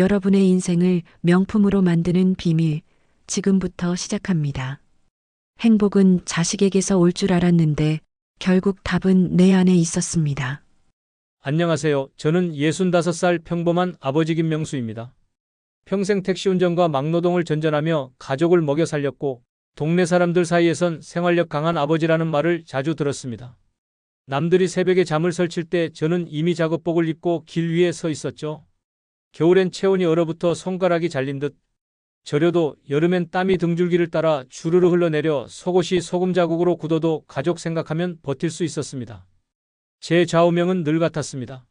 여러분의 인생을 명품으로 만드는 비밀, 지금부터 시작합니다. 행복은 자식에게서 올 줄 알았는데 결국 답은 내 안에 있었습니다. 안녕하세요. 저는 65살 평범한 아버지 김명수입니다. 평생 택시 운전과 막노동을 전전하며 가족을 먹여 살렸고 동네 사람들 사이에선 생활력 강한 아버지라는 말을 자주 들었습니다. 남들이 새벽에 잠을 설칠 때 저는 이미 작업복을 입고 길 위에 서 있었죠. 겨울엔 체온이 얼어붙어 손가락이 잘린 듯 저려도 여름엔 땀이 등줄기를 따라 주르르 흘러내려 속옷이 소금 자국으로 굳어도 가족 생각하면 버틸 수 있었습니다. 제 좌우명은 늘 같았습니다.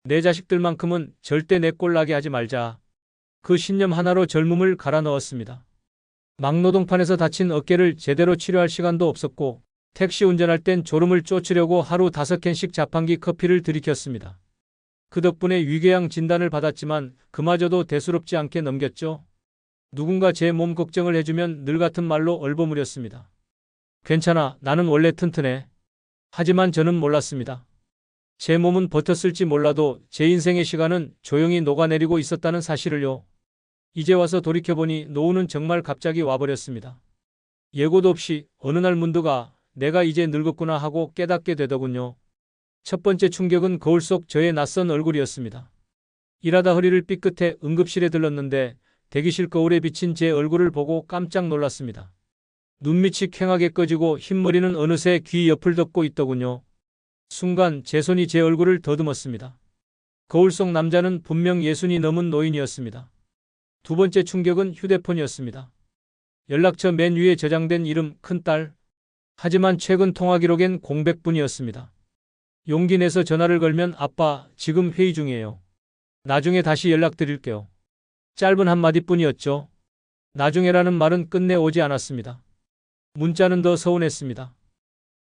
내 자식들만큼은 절대 내 꼴 나게 하지 말자. 그 신념 하나로 젊음을 갈아 넣었습니다. 막노동판에서 다친 어깨를 제대로 치료할 시간도 없었고 택시 운전할 땐 졸음을 쫓으려고 하루 5캔씩 자판기 커피를 들이켰습니다. 그 덕분에 위궤양 진단을 받았지만 그마저도 대수롭지 않게 넘겼죠. 누군가 제 몸 걱정을 해주면 늘 같은 말로 얼버무렸습니다. 괜찮아, 나는 원래 튼튼해. 하지만 저는 몰랐습니다. 제 몸은 버텼을지 몰라도 제 인생의 시간은 조용히 녹아내리고 있었다는 사실을요. 이제 와서 돌이켜보니 노후는 정말 갑자기 와버렸습니다. 예고도 없이 어느 날 문득 내가 이제 늙었구나 하고 깨닫게 되더군요. 첫 번째 충격은 거울 속 저의 낯선 얼굴이었습니다. 일하다 허리를 삐끗해 응급실에 들렀는데 대기실 거울에 비친 제 얼굴을 보고 깜짝 놀랐습니다. 눈밑이 퀭하게 꺼지고 흰머리는 어느새 귀 옆을 덮고 있더군요. 순간 제 손이 제 얼굴을 더듬었습니다. 거울 속 남자는 분명 60이 넘은 노인이었습니다. 두 번째 충격은 휴대폰이었습니다. 연락처 맨 위에 저장된 이름 큰딸. 하지만 최근 통화 기록엔 공백뿐이었습니다. 용기 내서 전화를 걸면 아빠, 지금 회의 중이에요. 나중에 다시 연락드릴게요. 짧은 한마디뿐이었죠. 나중에라는 말은 끝내 오지 않았습니다. 문자는 더 서운했습니다.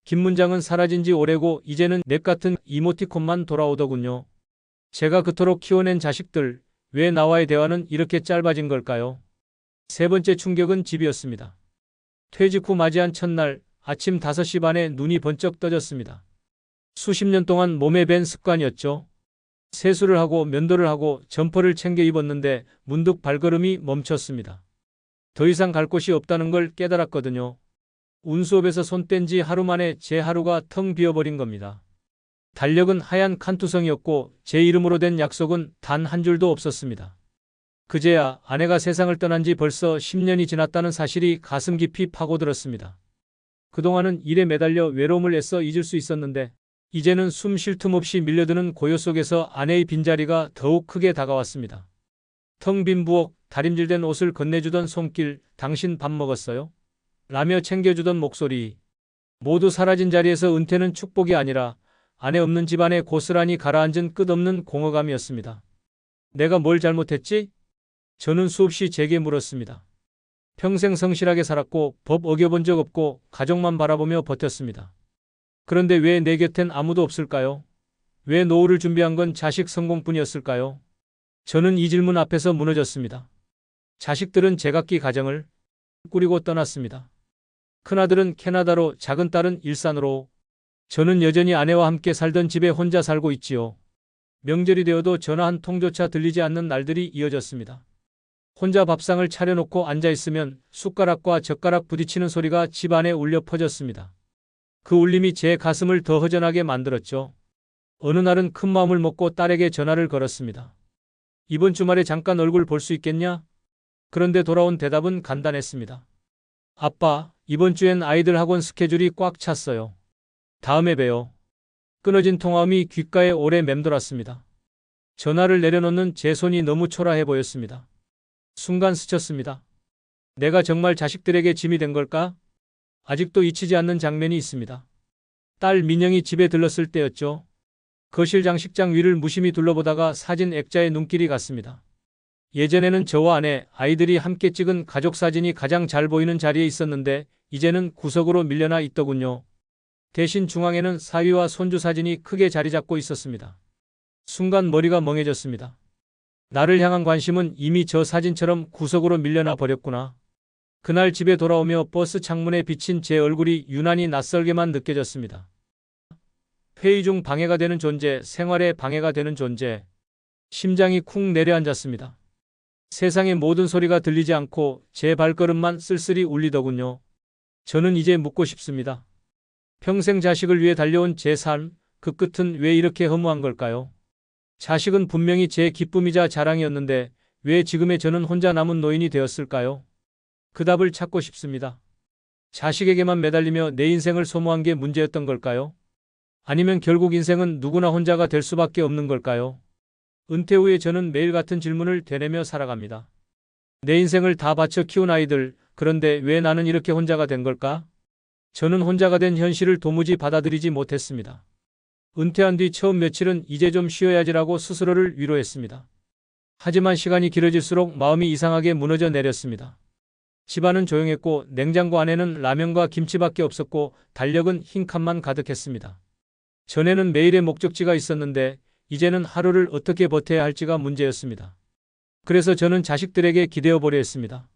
긴 문장은 사라진 지 오래고 이제는 넵 같은 이모티콘만 돌아오더군요. 제가 그토록 키워낸 자식들, 왜 나와의 대화는 이렇게 짧아진 걸까요? 세 번째 충격은 집이었습니다. 퇴직 후 맞이한 첫날 아침 5시 반에 눈이 번쩍 떠졌습니다. 수십 년 동안 몸에 밴 습관이었죠. 세수를 하고 면도를 하고 점퍼를 챙겨 입었는데 문득 발걸음이 멈췄습니다. 더 이상 갈 곳이 없다는 걸 깨달았거든요. 운수업에서 손 뗀 지 하루 만에 제 하루가 텅 비어버린 겁니다. 달력은 하얀 칸투성이었고 제 이름으로 된 약속은 단 한 줄도 없었습니다. 그제야 아내가 세상을 떠난 지 벌써 10년이 지났다는 사실이 가슴 깊이 파고들었습니다. 그동안은 일에 매달려 외로움을 애써 잊을 수 있었는데 이제는 숨 쉴 틈 없이 밀려드는 고요 속에서 아내의 빈자리가 더욱 크게 다가왔습니다. 텅 빈 부엌, 다림질된 옷을 건네주던 손길, 당신 밥 먹었어요? 라며 챙겨주던 목소리. 모두 사라진 자리에서 은퇴는 축복이 아니라 아내 없는 집안에 고스란히 가라앉은 끝없는 공허감이었습니다. 내가 뭘 잘못했지? 저는 수없이 제게 물었습니다. 평생 성실하게 살았고 법 어겨본 적 없고 가족만 바라보며 버텼습니다. 그런데 왜 내 곁엔 아무도 없을까요? 왜 노후를 준비한 건 자식 성공뿐이었을까요? 저는 이 질문 앞에서 무너졌습니다. 자식들은 제각기 가정을 꾸리고 떠났습니다. 큰아들은 캐나다로, 작은 딸은 일산으로. 저는 여전히 아내와 함께 살던 집에 혼자 살고 있지요. 명절이 되어도 전화 한 통조차 들리지 않는 날들이 이어졌습니다. 혼자 밥상을 차려놓고 앉아있으면 숟가락과 젓가락 부딪히는 소리가 집 안에 울려 퍼졌습니다. 그 울림이 제 가슴을 더 허전하게 만들었죠. 어느 날은 큰 마음을 먹고 딸에게 전화를 걸었습니다. 이번 주말에 잠깐 얼굴 볼 수 있겠냐? 그런데 돌아온 대답은 간단했습니다. 아빠, 이번 주엔 아이들 학원 스케줄이 꽉 찼어요. 다음에 봬요. 끊어진 통화음이 귓가에 오래 맴돌았습니다. 전화를 내려놓는 제 손이 너무 초라해 보였습니다. 순간 스쳤습니다. 내가 정말 자식들에게 짐이 된 걸까? 아직도 잊히지 않는 장면이 있습니다. 딸 민영이 집에 들렀을 때였죠. 거실 장식장 위를 무심히 둘러보다가 사진 액자에 눈길이 갔습니다. 예전에는 저와 아내, 아이들이 함께 찍은 가족 사진이 가장 잘 보이는 자리에 있었는데 이제는 구석으로 밀려나 있더군요. 대신 중앙에는 사위와 손주 사진이 크게 자리 잡고 있었습니다. 순간 머리가 멍해졌습니다. 나를 향한 관심은 이미 저 사진처럼 구석으로 밀려나 버렸구나. 그날 집에 돌아오며 버스 창문에 비친 제 얼굴이 유난히 낯설게만 느껴졌습니다. 회의 중 방해가 되는 존재, 생활에 방해가 되는 존재. 심장이 쿵 내려앉았습니다. 세상의 모든 소리가 들리지 않고 제 발걸음만 쓸쓸히 울리더군요. 저는 이제 묻고 싶습니다. 평생 자식을 위해 달려온 제 삶, 그 끝은 왜 이렇게 허무한 걸까요? 자식은 분명히 제 기쁨이자 자랑이었는데 왜 지금의 저는 혼자 남은 노인이 되었을까요? 그 답을 찾고 싶습니다. 자식에게만 매달리며 내 인생을 소모한 게 문제였던 걸까요? 아니면 결국 인생은 누구나 혼자가 될 수밖에 없는 걸까요? 은퇴 후에 저는 매일 같은 질문을 되뇌며 살아갑니다. 내 인생을 다 바쳐 키운 아이들, 그런데 왜 나는 이렇게 혼자가 된 걸까? 저는 혼자가 된 현실을 도무지 받아들이지 못했습니다. 은퇴한 뒤 처음 며칠은 이제 좀 쉬어야지라고 스스로를 위로했습니다. 하지만 시간이 길어질수록 마음이 이상하게 무너져 내렸습니다. 집안은 조용했고 냉장고 안에는 라면과 김치밖에 없었고 달력은 흰 칸만 가득했습니다. 전에는 매일의 목적지가 있었는데 이제는 하루를 어떻게 버텨야 할지가 문제였습니다. 그래서 저는 자식들에게 기대어 보려 했습니다.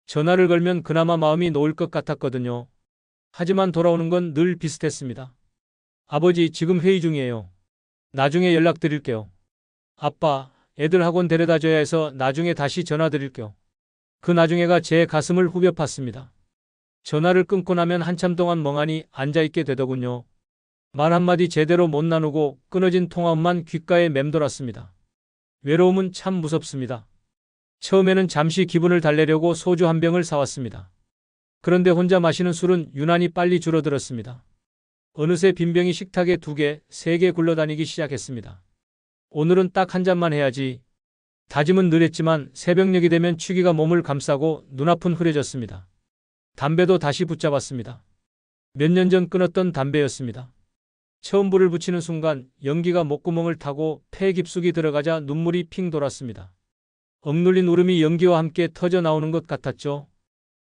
전화를 걸면 그나마 마음이 놓을 것 같았거든요. 하지만 돌아오는 건 늘 비슷했습니다. 아버지, 지금 회의 중이에요. 나중에 연락드릴게요. 아빠, 애들 학원 데려다 줘야 해서 나중에 다시 전화 드릴게요. 그 나중에가 제 가슴을 후벼 팠습니다. 전화를 끊고 나면 한참 동안 멍하니 앉아있게 되더군요. 말 한마디 제대로 못 나누고 끊어진 통화음만 귓가에 맴돌았습니다. 외로움은 참 무섭습니다. 처음에는 잠시 기분을 달래려고 소주 한 병을 사왔습니다. 그런데 혼자 마시는 술은 유난히 빨리 줄어들었습니다. 어느새 빈병이 식탁에 2개, 3개 굴러다니기 시작했습니다. 오늘은 딱 한 잔만 해야지. 다짐은 늘 했지만 새벽녘이 되면 취기가 몸을 감싸고 눈앞은 흐려졌습니다. 담배도 다시 붙잡았습니다. 몇 년 전 끊었던 담배였습니다. 처음 불을 붙이는 순간 연기가 목구멍을 타고 폐 깊숙이 들어가자 눈물이 핑 돌았습니다. 억눌린 울음이 연기와 함께 터져 나오는 것 같았죠.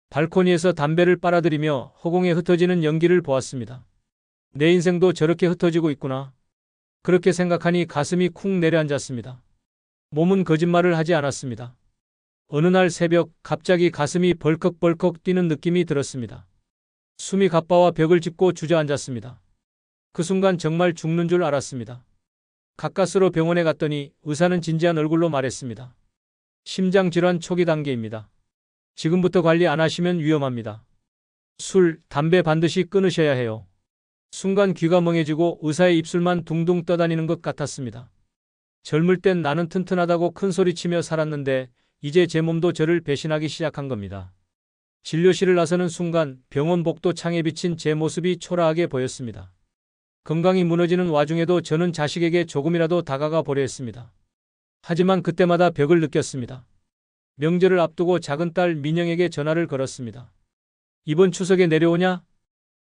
발코니에서 담배를 빨아들이며 허공에 흩어지는 연기를 보았습니다. 내 인생도 저렇게 흩어지고 있구나. 그렇게 생각하니 가슴이 쿵 내려앉았습니다. 몸은 거짓말을 하지 않았습니다. 어느 날 새벽 갑자기 가슴이 벌컥벌컥 뛰는 느낌이 들었습니다. 숨이 가빠와 벽을 짚고 주저앉았습니다. 그 순간 정말 죽는 줄 알았습니다. 가까스로 병원에 갔더니 의사는 진지한 얼굴로 말했습니다. 심장질환 초기 단계입니다. 지금부터 관리 안 하시면 위험합니다. 술, 담배 반드시 끊으셔야 해요. 순간 귀가 멍해지고 의사의 입술만 둥둥 떠다니는 것 같았습니다. 젊을 땐 나는 튼튼하다고 큰소리치며 살았는데 이제 제 몸도 저를 배신하기 시작한 겁니다. 진료실을 나서는 순간 병원 복도 창에 비친 제 모습이 초라하게 보였습니다. 건강이 무너지는 와중에도 저는 자식에게 조금이라도 다가가 보려 했습니다. 하지만 그때마다 벽을 느꼈습니다. 명절을 앞두고 작은 딸 민영에게 전화를 걸었습니다. 이번 추석에 내려오냐?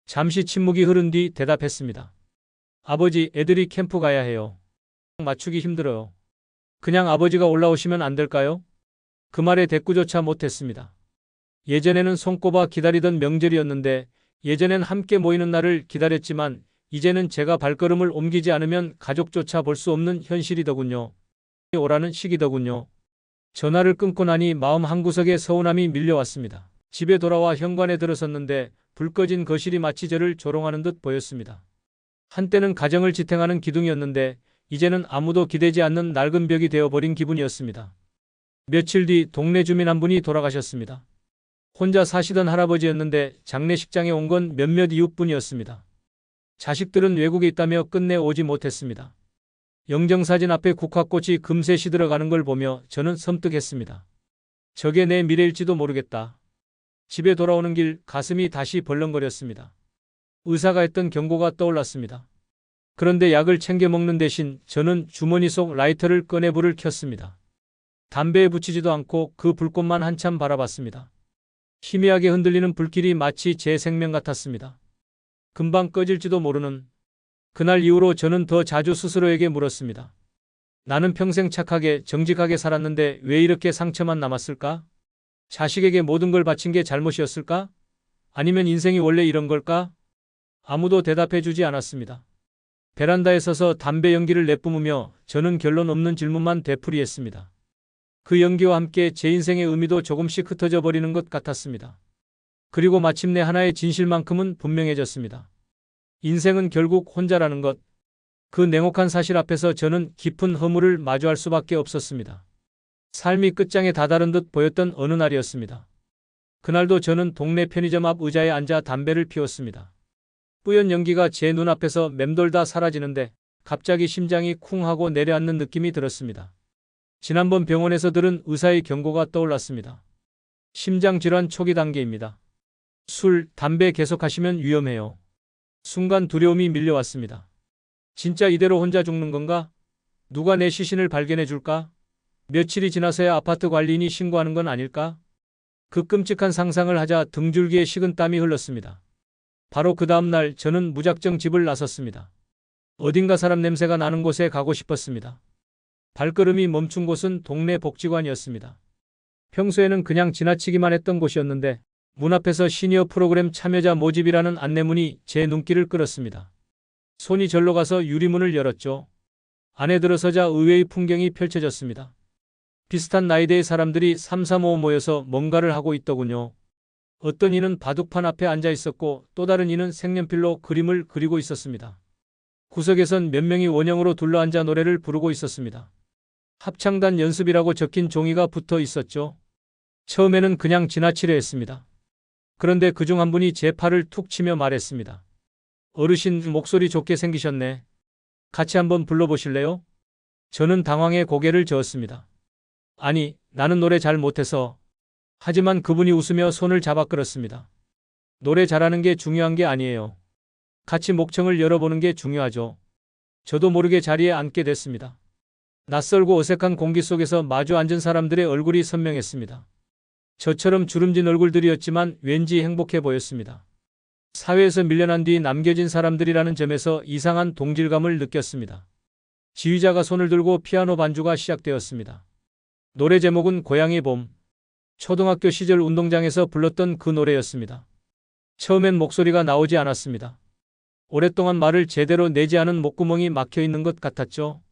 잠시 침묵이 흐른 뒤 대답했습니다. 아버지, 애들이 캠프 가야 해요. 맞추기 힘들어요. 그냥 아버지가 올라오시면 안 될까요? 그 말에 대꾸조차 못했습니다. 예전에는 손꼽아 기다리던 명절이었는데 예전엔 함께 모이는 날을 기다렸지만 이제는 제가 발걸음을 옮기지 않으면 가족조차 볼 수 없는 현실이더군요. 오라는 시기더군요. 전화를 끊고 나니 마음 한구석에 서운함이 밀려왔습니다. 집에 돌아와 현관에 들어섰는데 불 꺼진 거실이 마치 저를 조롱하는 듯 보였습니다. 한때는 가정을 지탱하는 기둥이었는데 이제는 아무도 기대지 않는 낡은 벽이 되어버린 기분이었습니다. 며칠 뒤 동네 주민 한 분이 돌아가셨습니다. 혼자 사시던 할아버지였는데 장례식장에 온 건 몇몇 이웃뿐이었습니다. 자식들은 외국에 있다며 끝내 오지 못했습니다. 영정사진 앞에 국화꽃이 금세 시들어가는 걸 보며 저는 섬뜩했습니다. 저게 내 미래일지도 모르겠다. 집에 돌아오는 길 가슴이 다시 벌렁거렸습니다. 의사가 했던 경고가 떠올랐습니다. 그런데 약을 챙겨 먹는 대신 저는 주머니 속 라이터를 꺼내 불을 켰습니다. 담배에 붙이지도 않고 그 불꽃만 한참 바라봤습니다. 희미하게 흔들리는 불길이 마치 제 생명 같았습니다. 금방 꺼질지도 모르는. 그날 이후로 저는 더 자주 스스로에게 물었습니다. 나는 평생 착하게 정직하게 살았는데 왜 이렇게 상처만 남았을까? 자식에게 모든 걸 바친 게 잘못이었을까? 아니면 인생이 원래 이런 걸까? 아무도 대답해 주지 않았습니다. 베란다에 서서 담배 연기를 내뿜으며 저는 결론 없는 질문만 되풀이했습니다. 그 연기와 함께 제 인생의 의미도 조금씩 흩어져 버리는 것 같았습니다. 그리고 마침내 하나의 진실만큼은 분명해졌습니다. 인생은 결국 혼자라는 것. 그 냉혹한 사실 앞에서 저는 깊은 허물을 마주할 수밖에 없었습니다. 삶이 끝장에 다다른 듯 보였던 어느 날이었습니다. 그날도 저는 동네 편의점 앞 의자에 앉아 담배를 피웠습니다. 뿌연 연기가 제 눈앞에서 맴돌다 사라지는데 갑자기 심장이 쿵 하고 내려앉는 느낌이 들었습니다. 지난번 병원에서 들은 의사의 경고가 떠올랐습니다. 심장질환 초기 단계입니다. 술, 담배 계속하시면 위험해요. 순간 두려움이 밀려왔습니다. 진짜 이대로 혼자 죽는 건가? 누가 내 시신을 발견해 줄까? 며칠이 지나서야 아파트 관리인이 신고하는 건 아닐까? 그 끔찍한 상상을 하자 등줄기에 식은땀이 흘렀습니다. 바로 그 다음 날 저는 무작정 집을 나섰습니다. 어딘가 사람 냄새가 나는 곳에 가고 싶었습니다. 발걸음이 멈춘 곳은 동네 복지관이었습니다. 평소에는 그냥 지나치기만 했던 곳이었는데 문 앞에서 시니어 프로그램 참여자 모집이라는 안내문이 제 눈길을 끌었습니다. 손이 절로 가서 유리문을 열었죠. 안에 들어서자 의외의 풍경이 펼쳐졌습니다. 비슷한 나이대의 사람들이 3-3-5 모여서 뭔가를 하고 있더군요. 어떤 이는 바둑판 앞에 앉아 있었고 또 다른 이는 색연필로 그림을 그리고 있었습니다. 구석에선 몇 명이 원형으로 둘러앉아 노래를 부르고 있었습니다. 합창단 연습이라고 적힌 종이가 붙어 있었죠. 처음에는 그냥 지나치려 했습니다. 그런데 그중 한 분이 제 팔을 툭 치며 말했습니다. 어르신 목소리 좋게 생기셨네. 같이 한번 불러보실래요? 저는 당황해 고개를 저었습니다. 아니, 나는 노래 잘 못해서. 하지만 그분이 웃으며 손을 잡아 끌었습니다. 노래 잘하는 게 중요한 게 아니에요. 같이 목청을 열어보는 게 중요하죠. 저도 모르게 자리에 앉게 됐습니다. 낯설고 어색한 공기 속에서 마주 앉은 사람들의 얼굴이 선명했습니다. 저처럼 주름진 얼굴들이었지만 왠지 행복해 보였습니다. 사회에서 밀려난 뒤 남겨진 사람들이라는 점에서 이상한 동질감을 느꼈습니다. 지휘자가 손을 들고 피아노 반주가 시작되었습니다. 노래 제목은 고향의 봄. 초등학교 시절 운동장에서 불렀던 그 노래였습니다. 처음엔 목소리가 나오지 않았습니다. 오랫동안 말을 제대로 내지 않은 목구멍이 막혀 있는 것 같았죠.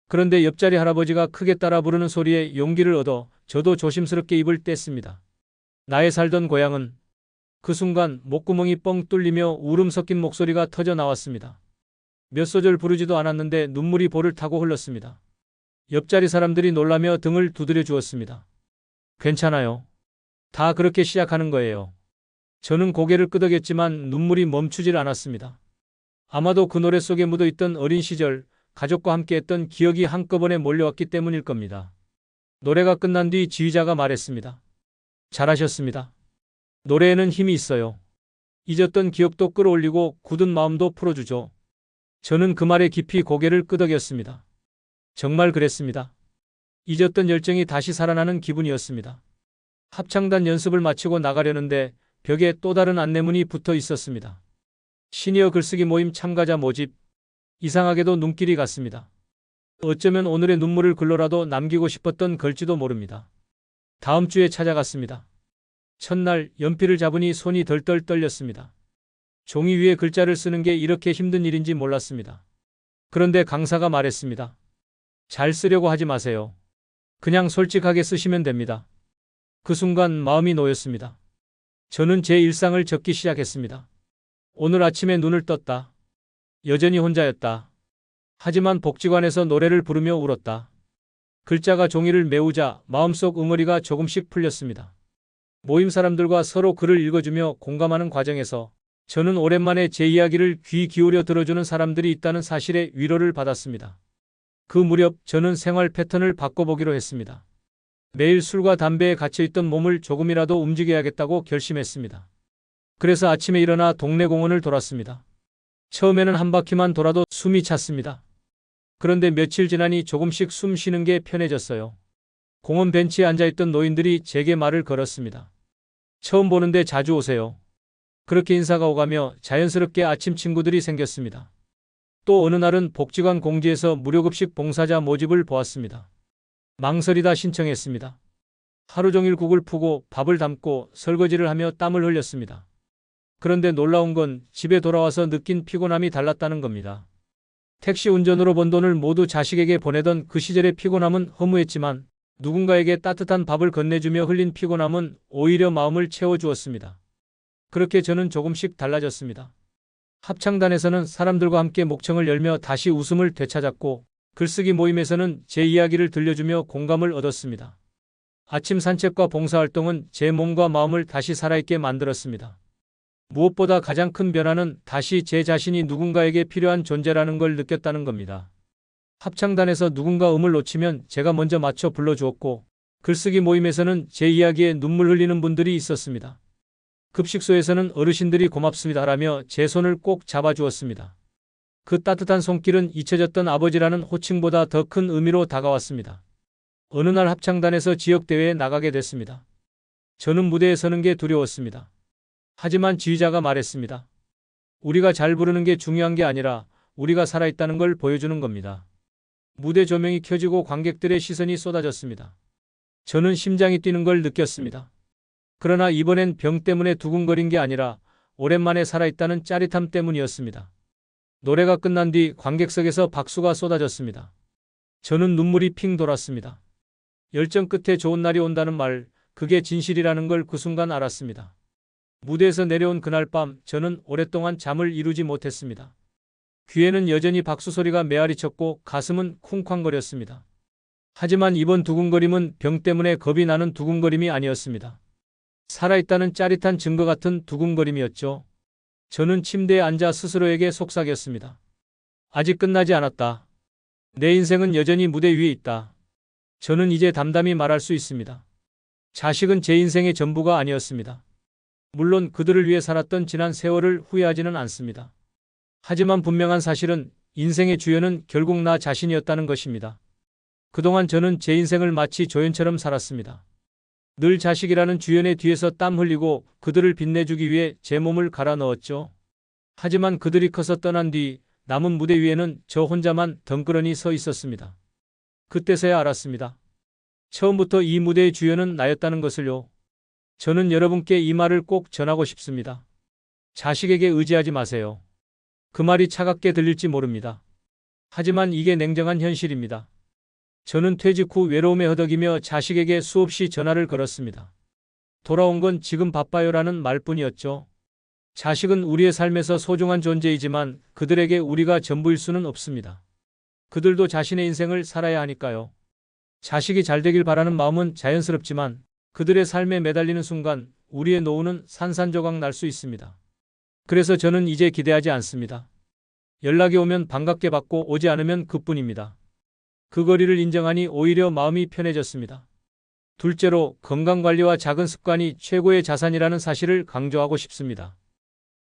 그런데 옆자리 할아버지가 크게 따라 부르는 소리에 용기를 얻어 저도 조심스럽게 입을 뗐습니다. 나의 살던 고향은. 그 순간 목구멍이 뻥 뚫리며 울음 섞인 목소리가 터져 나왔습니다. 몇 소절 부르지도 않았는데 눈물이 볼을 타고 흘렀습니다. 옆자리 사람들이 놀라며 등을 두드려 주었습니다. 괜찮아요. 다 그렇게 시작하는 거예요. 저는 고개를 끄덕였지만 눈물이 멈추질 않았습니다. 아마도 그 노래 속에 묻어있던 어린 시절, 가족과 함께했던 기억이 한꺼번에 몰려왔기 때문일 겁니다. 노래가 끝난 뒤 지휘자가 말했습니다. 잘하셨습니다. 노래에는 힘이 있어요. 잊었던 기억도 끌어올리고 굳은 마음도 풀어주죠. 저는 그 말에 깊이 고개를 끄덕였습니다. 정말 그랬습니다. 잊었던 열정이 다시 살아나는 기분이었습니다. 합창단 연습을 마치고 나가려는데 벽에 또 다른 안내문이 붙어 있었습니다. 시니어 글쓰기 모임 참가자 모집. 이상하게도 눈길이 갔습니다. 어쩌면 오늘의 눈물을 글로라도 남기고 싶었던 걸지도 모릅니다. 다음 주에 찾아갔습니다. 첫날 연필을 잡으니 손이 덜덜 떨렸습니다. 종이 위에 글자를 쓰는 게 이렇게 힘든 일인지 몰랐습니다. 그런데 강사가 말했습니다. 잘 쓰려고 하지 마세요. 그냥 솔직하게 쓰시면 됩니다. 그 순간 마음이 놓였습니다. 저는 제 일상을 적기 시작했습니다. 오늘 아침에 눈을 떴다. 여전히 혼자였다. 하지만 복지관에서 노래를 부르며 울었다. 글자가 종이를 메우자 마음속 응어리가 조금씩 풀렸습니다. 모임 사람들과 서로 글을 읽어주며 공감하는 과정에서 저는 오랜만에 제 이야기를 귀 기울여 들어주는 사람들이 있다는 사실에 위로를 받았습니다. 그 무렵 저는 생활 패턴을 바꿔보기로 했습니다. 매일 술과 담배에 갇혀있던 몸을 조금이라도 움직여야겠다고 결심했습니다. 그래서 아침에 일어나 동네 공원을 돌았습니다. 처음에는 한 바퀴만 돌아도 숨이 찼습니다. 그런데 며칠 지나니 조금씩 숨 쉬는 게 편해졌어요. 공원 벤치에 앉아있던 노인들이 제게 말을 걸었습니다. 처음 보는데 자주 오세요. 그렇게 인사가 오가며 자연스럽게 아침 친구들이 생겼습니다. 또 어느 날은 복지관 공지에서 무료급식 봉사자 모집을 보았습니다. 망설이다 신청했습니다. 하루 종일 국을 푸고 밥을 담고 설거지를 하며 땀을 흘렸습니다. 그런데 놀라운 건 집에 돌아와서 느낀 피곤함이 달랐다는 겁니다. 택시 운전으로 번 돈을 모두 자식에게 보내던 그 시절의 피곤함은 허무했지만 누군가에게 따뜻한 밥을 건네주며 흘린 피곤함은 오히려 마음을 채워주었습니다. 그렇게 저는 조금씩 달라졌습니다. 합창단에서는 사람들과 함께 목청을 열며 다시 웃음을 되찾았고 글쓰기 모임에서는 제 이야기를 들려주며 공감을 얻었습니다. 아침 산책과 봉사활동은 제 몸과 마음을 다시 살아있게 만들었습니다. 무엇보다 가장 큰 변화는 다시 제 자신이 누군가에게 필요한 존재라는 걸 느꼈다는 겁니다. 합창단에서 누군가 음을 놓치면 제가 먼저 맞춰 불러주었고, 글쓰기 모임에서는 제 이야기에 눈물 흘리는 분들이 있었습니다. 급식소에서는 어르신들이 고맙습니다라며 제 손을 꼭 잡아주었습니다. 그 따뜻한 손길은 잊혀졌던 아버지라는 호칭보다 더 큰 의미로 다가왔습니다. 어느 날 합창단에서 지역대회에 나가게 됐습니다. 저는 무대에 서는 게 두려웠습니다. 하지만 지휘자가 말했습니다. 우리가 잘 부르는 게 중요한 게 아니라 우리가 살아있다는 걸 보여주는 겁니다. 무대 조명이 켜지고 관객들의 시선이 쏟아졌습니다. 저는 심장이 뛰는 걸 느꼈습니다. 그러나 이번엔 병 때문에 두근거린 게 아니라 오랜만에 살아있다는 짜릿함 때문이었습니다. 노래가 끝난 뒤 관객석에서 박수가 쏟아졌습니다. 저는 눈물이 핑 돌았습니다. 열정 끝에 좋은 날이 온다는 말, 그게 진실이라는 걸 그 순간 알았습니다. 무대에서 내려온 그날 밤 저는 오랫동안 잠을 이루지 못했습니다. 귀에는 여전히 박수 소리가 메아리쳤고 가슴은 쿵쾅거렸습니다. 하지만 이번 두근거림은 병 때문에 겁이 나는 두근거림이 아니었습니다. 살아있다는 짜릿한 증거 같은 두근거림이었죠. 저는 침대에 앉아 스스로에게 속삭였습니다. 아직 끝나지 않았다. 내 인생은 여전히 무대 위에 있다. 저는 이제 담담히 말할 수 있습니다. 자식은 제 인생의 전부가 아니었습니다. 물론 그들을 위해 살았던 지난 세월을 후회하지는 않습니다. 하지만 분명한 사실은 인생의 주연은 결국 나 자신이었다는 것입니다. 그동안 저는 제 인생을 마치 조연처럼 살았습니다. 늘 자식이라는 주연의 뒤에서 땀 흘리고 그들을 빛내주기 위해 제 몸을 갈아 넣었죠. 하지만 그들이 커서 떠난 뒤 남은 무대 위에는 저 혼자만 덩그러니 서 있었습니다. 그때서야 알았습니다. 처음부터 이 무대의 주연은 나였다는 것을요. 저는 여러분께 이 말을 꼭 전하고 싶습니다. 자식에게 의지하지 마세요. 그 말이 차갑게 들릴지 모릅니다. 하지만 이게 냉정한 현실입니다. 저는 퇴직 후 외로움에 허덕이며 자식에게 수없이 전화를 걸었습니다. 돌아온 건 지금 바빠요라는 말뿐이었죠. 자식은 우리의 삶에서 소중한 존재이지만 그들에게 우리가 전부일 수는 없습니다. 그들도 자신의 인생을 살아야 하니까요. 자식이 잘 되길 바라는 마음은 자연스럽지만 그들의 삶에 매달리는 순간 우리의 노후는 산산조각 날 수 있습니다. 그래서 저는 이제 기대하지 않습니다. 연락이 오면 반갑게 받고 오지 않으면 그뿐입니다. 그 거리를 인정하니 오히려 마음이 편해졌습니다. 둘째로 건강관리와 작은 습관이 최고의 자산이라는 사실을 강조하고 싶습니다.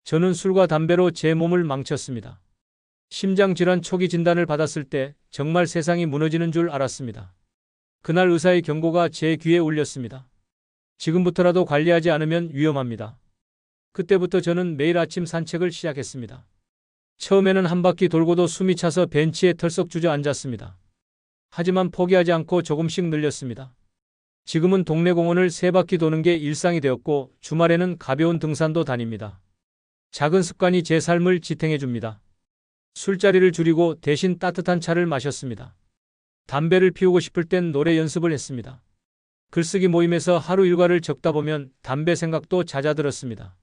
저는 술과 담배로 제 몸을 망쳤습니다. 심장질환 초기 진단을 받았을 때 정말 세상이 무너지는 줄 알았습니다. 그날 의사의 경고가 제 귀에 울렸습니다. 지금부터라도 관리하지 않으면 위험합니다. 그때부터 저는 매일 아침 산책을 시작했습니다. 처음에는 한 바퀴 돌고도 숨이 차서 벤치에 털썩 주저앉았습니다. 하지만 포기하지 않고 조금씩 늘렸습니다. 지금은 동네 공원을 3바퀴 도는 게 일상이 되었고 주말에는 가벼운 등산도 다닙니다. 작은 습관이 제 삶을 지탱해 줍니다. 술자리를 줄이고 대신 따뜻한 차를 마셨습니다. 담배를 피우고 싶을 땐 노래 연습을 했습니다. 글쓰기 모임에서 하루 일과를 적다 보면 담배 생각도 잦아들었습니다.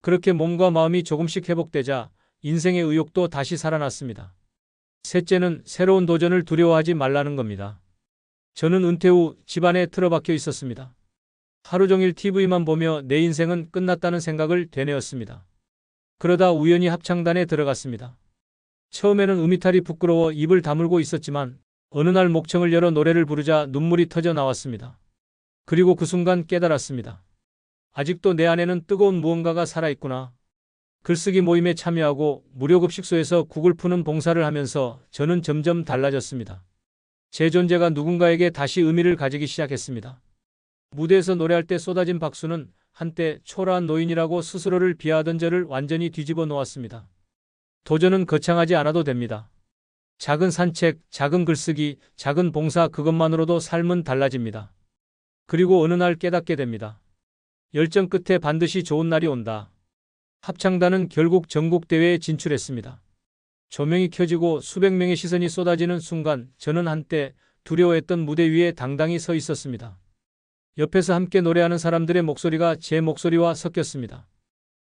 그렇게 몸과 마음이 조금씩 회복되자 인생의 의욕도 다시 살아났습니다. 셋째는 새로운 도전을 두려워하지 말라는 겁니다. 저는 은퇴 후 집안에 틀어박혀 있었습니다. 하루 종일 TV만 보며 내 인생은 끝났다는 생각을 되뇌었습니다. 그러다 우연히 합창단에 들어갔습니다. 처음에는 음이탈이 부끄러워 입을 다물고 있었지만 어느 날 목청을 열어 노래를 부르자 눈물이 터져 나왔습니다. 그리고 그 순간 깨달았습니다. 아직도 내 안에는 뜨거운 무언가가 살아있구나. 글쓰기 모임에 참여하고 무료 급식소에서 국을 푸는 봉사를 하면서 저는 점점 달라졌습니다. 제 존재가 누군가에게 다시 의미를 가지기 시작했습니다. 무대에서 노래할 때 쏟아진 박수는 한때 초라한 노인이라고 스스로를 비하하던 저를 완전히 뒤집어 놓았습니다. 도전은 거창하지 않아도 됩니다. 작은 산책, 작은 글쓰기, 작은 봉사 그것만으로도 삶은 달라집니다. 그리고 어느 날 깨닫게 됩니다. 열정 끝에 반드시 좋은 날이 온다. 합창단은 결국 전국대회에 진출했습니다. 조명이 켜지고 수백 명의 시선이 쏟아지는 순간 저는 한때 두려워했던 무대 위에 당당히 서 있었습니다. 옆에서 함께 노래하는 사람들의 목소리가 제 목소리와 섞였습니다.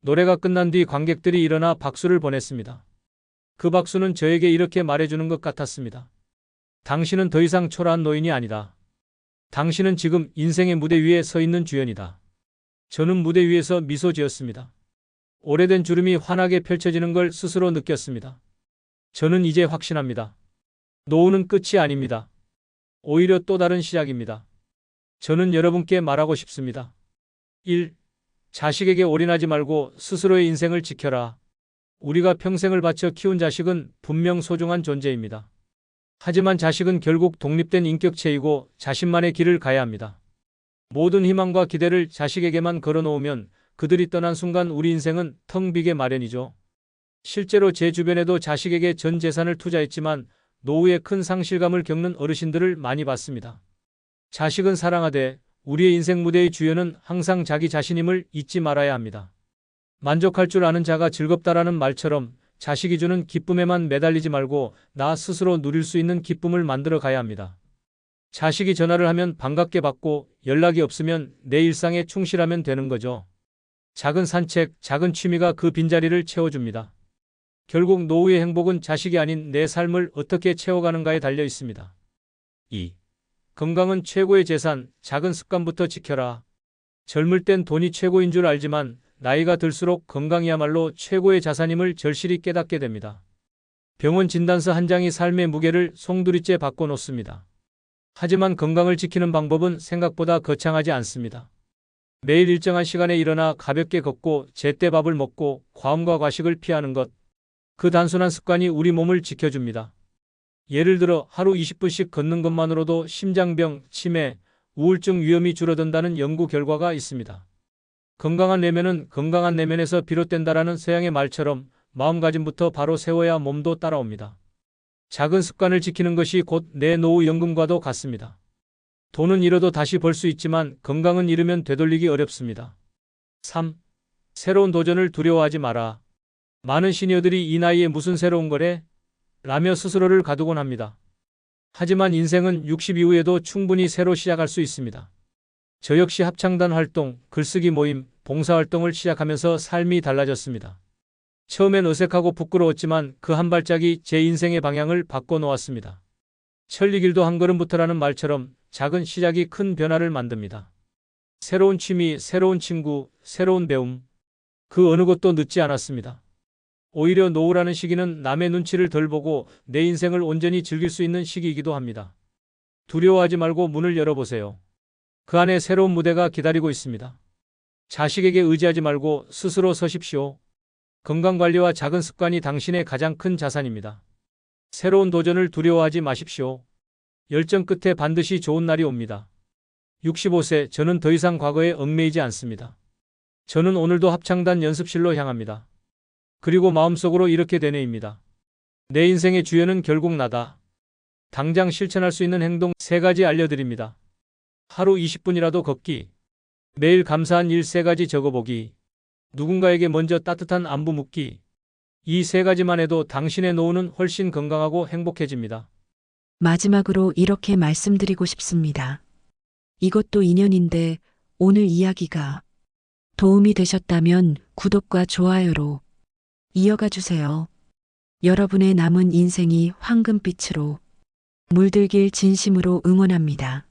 노래가 끝난 뒤 관객들이 일어나 박수를 보냈습니다. 그 박수는 저에게 이렇게 말해주는 것 같았습니다. 당신은 더 이상 초라한 노인이 아니다. 당신은 지금 인생의 무대 위에 서 있는 주연이다. 저는 무대 위에서 미소 지었습니다. 오래된 주름이 환하게 펼쳐지는 걸 스스로 느꼈습니다. 저는 이제 확신합니다. 노후는 끝이 아닙니다. 오히려 또 다른 시작입니다. 저는 여러분께 말하고 싶습니다. 1. 자식에게 올인하지 말고 스스로의 인생을 지켜라. 우리가 평생을 바쳐 키운 자식은 분명 소중한 존재입니다. 하지만 자식은 결국 독립된 인격체이고 자신만의 길을 가야 합니다. 모든 희망과 기대를 자식에게만 걸어놓으면 그들이 떠난 순간 우리 인생은 텅 비게 마련이죠. 실제로 제 주변에도 자식에게 전 재산을 투자했지만 노후에 큰 상실감을 겪는 어르신들을 많이 봤습니다. 자식은 사랑하되 우리의 인생 무대의 주연은 항상 자기 자신임을 잊지 말아야 합니다. 만족할 줄 아는 자가 즐겁다라는 말처럼 자식이 주는 기쁨에만 매달리지 말고 나 스스로 누릴 수 있는 기쁨을 만들어 가야 합니다. 자식이 전화를 하면 반갑게 받고 연락이 없으면 내 일상에 충실하면 되는 거죠. 작은 산책, 작은 취미가 그 빈자리를 채워줍니다. 결국 노후의 행복은 자식이 아닌 내 삶을 어떻게 채워가는가에 달려 있습니다. 2. 건강은 최고의 재산, 작은 습관부터 지켜라. 젊을 땐 돈이 최고인 줄 알지만 나이가 들수록 건강이야말로 최고의 자산임을 절실히 깨닫게 됩니다. 병원 진단서 한 장이 삶의 무게를 송두리째 바꿔놓습니다. 하지만 건강을 지키는 방법은 생각보다 거창하지 않습니다. 매일 일정한 시간에 일어나 가볍게 걷고 제때 밥을 먹고 과음과 과식을 피하는 것. 그 단순한 습관이 우리 몸을 지켜줍니다. 예를 들어 하루 20분씩 걷는 것만으로도 심장병, 치매, 우울증 위험이 줄어든다는 연구 결과가 있습니다. 건강한 내면은 건강한 내면에서 비롯된다라는 서양의 말처럼 마음가짐부터 바로 세워야 몸도 따라옵니다. 작은 습관을 지키는 것이 곧 내 노후 연금과도 같습니다. 돈은 잃어도 다시 벌 수 있지만 건강은 잃으면 되돌리기 어렵습니다. 3. 새로운 도전을 두려워하지 마라. 많은 시니어들이 이 나이에 무슨 새로운 거래? 라며 스스로를 가두곤 합니다. 하지만 인생은 60 이후에도 충분히 새로 시작할 수 있습니다. 저 역시 합창단 활동, 글쓰기 모임, 봉사활동을 시작하면서 삶이 달라졌습니다. 처음엔 어색하고 부끄러웠지만 그 한 발짝이 제 인생의 방향을 바꿔놓았습니다. 천리길도 한 걸음부터라는 말처럼 작은 시작이 큰 변화를 만듭니다. 새로운 취미, 새로운 친구, 새로운 배움. 그 어느 것도 늦지 않았습니다. 오히려 노후라는 시기는 남의 눈치를 덜 보고 내 인생을 온전히 즐길 수 있는 시기이기도 합니다. 두려워하지 말고 문을 열어보세요. 그 안에 새로운 무대가 기다리고 있습니다. 자식에게 의지하지 말고 스스로 서십시오. 건강관리와 작은 습관이 당신의 가장 큰 자산입니다. 새로운 도전을 두려워하지 마십시오. 열정 끝에 반드시 좋은 날이 옵니다. 65세, 저는 더 이상 과거에 얽매이지 않습니다. 저는 오늘도 합창단 연습실로 향합니다. 그리고 마음속으로 이렇게 되뇌입니다. 내 인생의 주연은 결국 나다. 당장 실천할 수 있는 행동 3가지 알려드립니다. 하루 20분이라도 걷기. 매일 감사한 일 3가지 적어보기. 누군가에게 먼저 따뜻한 안부 묻기. 이 3가지만 해도 당신의 노후는 훨씬 건강하고 행복해집니다. 마지막으로 이렇게 말씀드리고 싶습니다. 이것도 인연인데 오늘 이야기가 도움이 되셨다면 구독과 좋아요로 이어가 주세요. 여러분의 남은 인생이 황금빛으로 물들길 진심으로 응원합니다.